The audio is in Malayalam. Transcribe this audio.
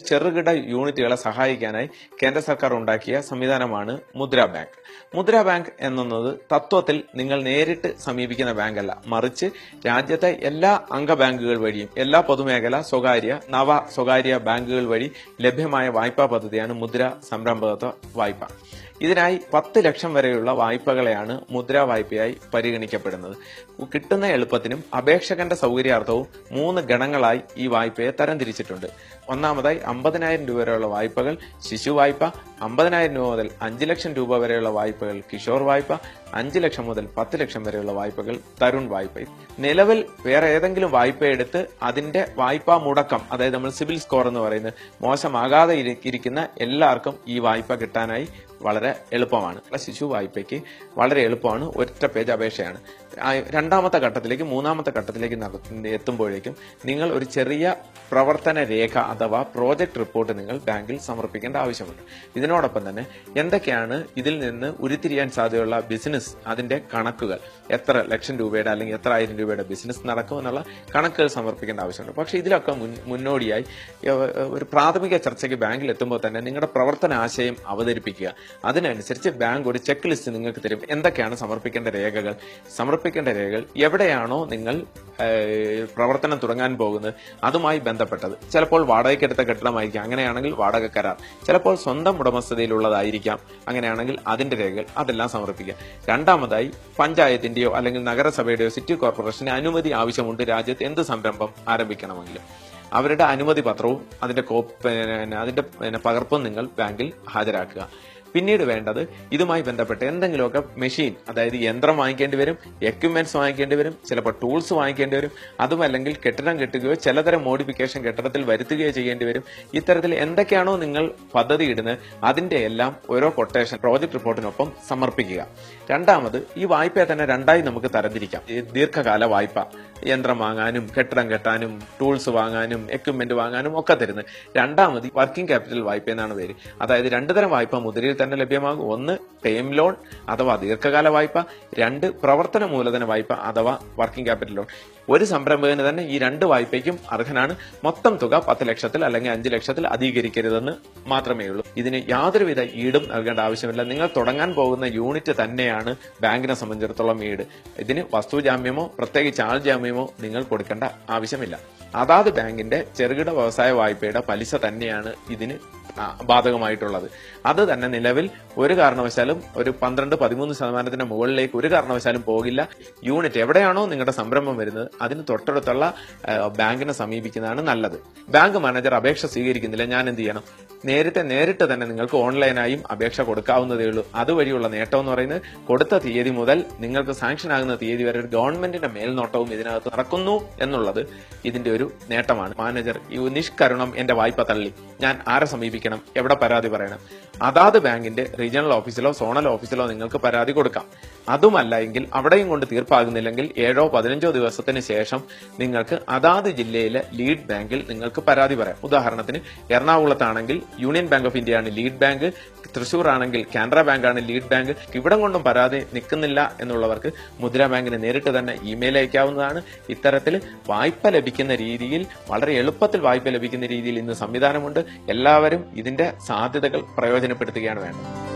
ചെറുകിട യൂണിറ്റുകളെ സഹായിക്കാനായി കേന്ദ്ര സർക്കാർ ഉണ്ടാക്കിയ സംവിധാനമാണ് മുദ്ര ബാങ്ക്. മുദ്ര ബാങ്ക് എന്നത് തത്വത്തിൽ നിങ്ങൾ നേരിട്ട് സമീപിക്കുന്ന ബാങ്കല്ല, മറിച്ച് രാജ്യത്തെ എല്ലാ അംഗ ബാങ്കുകൾ വഴിയും എല്ലാ പൊതുമേഖല സ്വകാര്യ ബാങ്കുകൾ വഴി ലഭ്യമായ വായ്പാ പദ്ധതിയാണ് മുദ്ര സംരംഭകത്വ വായ്പ. ഇതിനായി 10 ലക്ഷം വരെയുള്ള വായ്പകളെയാണ് മുദ്രാ വായ്പയായി പരിഗണിക്കപ്പെടുന്നത്. കിട്ടുന്ന എളുപ്പത്തിനും അപേക്ഷകന്റെ സൗകര്യാർത്ഥവും 3 ഗണങ്ങളായി ഈ വായ്പയെ തരംതിരിച്ചിട്ടുണ്ട്. ഒന്നാമതായി 50,000 രൂപ വരെയുള്ള വായ്പകൾ ശിശു വായ്പ, 50,000 രൂപ മുതൽ 5 ലക്ഷം രൂപ വരെയുള്ള വായ്പകൾ കിഷോർ വായ്പ, 5 ലക്ഷം മുതൽ 10 ലക്ഷം വരെയുള്ള വായ്പകൾ തരുൺ വായ്പ. നിലവിൽ വേറെ ഏതെങ്കിലും വായ്പ എടുത്ത് അതിന്റെ വായ്പാ മുടക്കം, അതായത് നമ്മൾ സിബിൽ സ്കോർ എന്ന് പറയുന്നത് മോശമാകാതെ ഇരിക്കുന്ന എല്ലാവർക്കും ഈ വായ്പ കിട്ടാനായി വളരെ എളുപ്പമാണ്. ശിശു വായ്പയ്ക്ക് വളരെ എളുപ്പമാണ്, ഒറ്റ പേജ് അപേക്ഷയാണ്. രണ്ടാമത്തെ ഘട്ടത്തിലേക്ക് മൂന്നാമത്തെ ഘട്ടത്തിലേക്ക് എത്തുമ്പോഴേക്കും നിങ്ങൾ ഒരു ചെറിയ പ്രവർത്തന രേഖ അഥവാ പ്രോജക്ട് റിപ്പോർട്ട് നിങ്ങൾ ബാങ്കിൽ സമർപ്പിക്കേണ്ട ആവശ്യമുണ്ട്. ഇതിനോടൊപ്പം തന്നെ എന്തൊക്കെയാണ് ഇതിൽ നിന്ന് ഉരുത്തിരിയാൻ സാധ്യതയുള്ള ബിസിനസ്, അതിന്റെ കണക്കുകൾ, എത്ര ലക്ഷം രൂപയുടെ അല്ലെങ്കിൽ എത്ര ആയിരം രൂപയുടെ ബിസിനസ് നടക്കും എന്നുള്ള കണക്കുകൾ സമർപ്പിക്കേണ്ട ആവശ്യമുണ്ട്. പക്ഷെ ഇതിലൊക്കെ മുന്നോടിയായി ഒരു പ്രാഥമിക ചർച്ചയ്ക്ക് ബാങ്കിൽ എത്തുമ്പോൾ തന്നെ നിങ്ങളുടെ പ്രവർത്തന ആശയം അവതരിപ്പിക്കുക. അതിനനുസരിച്ച് ബാങ്ക് ഒരു ചെക്ക് ലിസ്റ്റ് നിങ്ങൾക്ക് തരും. എന്തൊക്കെയാണ് സമർപ്പിക്കേണ്ട രേഖകൾ, എവിടെയാണോ നിങ്ങൾ പ്രവർത്തനം തുടങ്ങാൻ പോകുന്നത് അതുമായി ബന്ധപ്പെട്ടത്. ചിലപ്പോൾ വാടകയ്ക്കെടുത്ത കെട്ടിടമായിരിക്കാം, അങ്ങനെയാണെങ്കിൽ വാടക കരാർ. ചിലപ്പോൾ സ്വന്തം ഉടമസ്ഥതയിലുള്ളതായിരിക്കാം, അങ്ങനെയാണെങ്കിൽ അതിന്റെ രേഖകൾ അതെല്ലാം സമർപ്പിക്കുക. രണ്ടാമതായി പഞ്ചായത്തിന്റെയോ അല്ലെങ്കിൽ നഗരസഭയുടെയോ സിറ്റി കോർപ്പറേഷന് അനുമതി ആവശ്യമുണ്ട് രാജ്യത്ത് എന്ത് സംരംഭം ആരംഭിക്കണമെങ്കിലും. അവരുടെ അനുമതി പത്രവും അതിന്റെ പകർപ്പും നിങ്ങൾ ബാങ്കിൽ ഹാജരാക്കുക. പിന്നീട് വേണ്ടത് ഇതുമായി ബന്ധപ്പെട്ട് എന്തെങ്കിലുമൊക്കെ മെഷീൻ, അതായത് യന്ത്രം വാങ്ങിക്കേണ്ടി വരും, എക്യുപ്മെന്റ്സ് വാങ്ങിക്കേണ്ടി വരും, ചിലപ്പോൾ ടൂൾസ് വാങ്ങിക്കേണ്ടി വരും. അതുമല്ലെങ്കിൽ കെട്ടിടം കെട്ടുകയോ ചിലതരം മോഡിഫിക്കേഷൻ കെട്ടിടത്തിൽ വരുത്തുകയോ ചെയ്യേണ്ടി വരും. ഇത്തരത്തിൽ എന്തൊക്കെയാണോ നിങ്ങൾ പദ്ധതി ഇടുന്നത് അതിന്റെ എല്ലാം ഓരോ കൊട്ടേഷൻ പ്രോജക്ട് റിപ്പോർട്ടിനൊപ്പം സമർപ്പിക്കുക. രണ്ടാമത്, ഈ വായ്പയെ തന്നെ രണ്ടായി നമുക്ക് തരംതിരിക്കാം. ദീർഘകാല വായ്പ, യന്ത്രം വാങ്ങാനും കെട്ടിടം കെട്ടാനും ടൂൾസ് വാങ്ങാനും എക്യുപ്മെന്റ് വാങ്ങാനും ഒക്കെ തരുന്നത്. രണ്ടാമത് വർക്കിംഗ് ക്യാപിറ്റൽ വായ്പ എന്നാണ് പേര്. അതായത് 2 തരം വായ്പ മുദ്രയിൽ തന്നെ ലഭ്യമാകും. ഒന്ന് ടേം ലോൺ അഥവാ ദീർഘകാല വായ്പ, 2 പ്രവർത്തന മൂലധന വായ്പ അഥവാ വർക്കിംഗ് ക്യാപിറ്റൽ ലോൺ. ഒരു സംരംഭകന് തന്നെ ഈ 2 വായ്പയ്ക്കും അർഹനാണ്. മൊത്തം തുക 10 ലക്ഷത്തിൽ അല്ലെങ്കിൽ 5 ലക്ഷത്തിൽ അധികരിക്കരുതെന്ന് മാത്രമേ ഉള്ളൂ. ഇതിന് യാതൊരുവിധ ഈടും നൽകേണ്ട ആവശ്യമില്ല. നിങ്ങൾ തുടങ്ങാൻ പോകുന്ന യൂണിറ്റ് തന്നെയാണ് ബാങ്കിനെ സംബന്ധിച്ചിടത്തോളം ഈട്. ഇതിന് വസ്തുജാമ്യമോ പ്രത്യേകിച്ച് ആൾ ജാമ്യമോ നിങ്ങൾ കൊടുക്കേണ്ട ആവശ്യമില്ല. അതാത് ബാങ്കിന്റെ ചെറുകിട വ്യവസായ വായ്പയുടെ പലിശ തന്നെയാണ് ഇതിന് ബാധകമായിട്ടുള്ളത്. അത് തന്നെ നിലവിൽ ഒരു കാരണവശാലും ഒരു 12-13% മുകളിലേക്ക് ഒരു കാരണവശാലും പോകില്ല. യൂണിറ്റ് എവിടെയാണോ നിങ്ങളുടെ സംരംഭം വരുന്നത് അതിന് തൊട്ടടുത്തുള്ള ബാങ്കിനെ സമീപിക്കുന്നതാണ് നല്ലത്. ബാങ്ക് മാനേജർ അപേക്ഷ സ്വീകരിക്കുന്നില്ല, ഞാൻ എന്ത് ചെയ്യണം? നേരിട്ട് തന്നെ നിങ്ങൾക്ക് ഓൺലൈനായും അപേക്ഷ കൊടുക്കാവുന്നതേ ഉള്ളൂ. അതുവഴിയുള്ള നേട്ടം എന്ന് പറയുന്നത് കൊടുത്ത തീയതി മുതൽ നിങ്ങൾക്ക് സാങ്ഷൻ ആകുന്ന തീയതി വരെ ഒരു ഗവൺമെന്റിന്റെ മേൽനോട്ടവും ഇതിനകത്ത് നടക്കുന്നു എന്നുള്ളത് ഇതിന്റെ ഒരു നേട്ടമാണ്. മാനേജർ ഈ നിഷ്കരുണം എന്റെ വായ്പ തള്ളി, ഞാൻ ആരെ സമീപിക്കണം, എവിടെ പരാതി പറയണം? അതാത് ബാങ്കിന്റെ റീജിയണൽ ഓഫീസിലോ സോണൽ ഓഫീസിലോ നിങ്ങൾക്ക് പരാതി കൊടുക്കാം. അതുമല്ല എങ്കിൽ അവിടെയും കൊണ്ട് തീർപ്പാകുന്നില്ലെങ്കിൽ 7-15 ദിവസത്തിന് ശേഷം നിങ്ങൾക്ക് അതാത് ജില്ലയിലെ ലീഡ് ബാങ്കിൽ നിങ്ങൾക്ക് പരാതി പറയാം. ഉദാഹരണത്തിന് എറണാകുളത്താണെങ്കിൽ യൂണിയൻ ബാങ്ക് ഓഫ് ഇന്ത്യ ആണ് ലീഡ് ബാങ്ക്, തൃശൂർ ആണെങ്കിൽ കാനറ ബാങ്ക് ആണ് ലീഡ് ബാങ്ക്. ഇവിടം കൊണ്ടും പരാതി നിൽക്കുന്നില്ല എന്നുള്ളവർക്ക് മുദ്ര ബാങ്കിന് നേരിട്ട് തന്നെ ഇമെയിൽ അയക്കാവുന്നതാണ്. ഇത്തരത്തിൽ വായ്പ ലഭിക്കുന്ന രീതിയിൽ, വളരെ എളുപ്പത്തിൽ വായ്പ ലഭിക്കുന്ന രീതിയിൽ ഇന്ന് സംവിധാനമുണ്ട്. എല്ലാവരും ഇതിന്റെ സാധ്യതകൾ പ്രയോജനപ്പെടുത്തുകയാണ് വേണ്ടത്.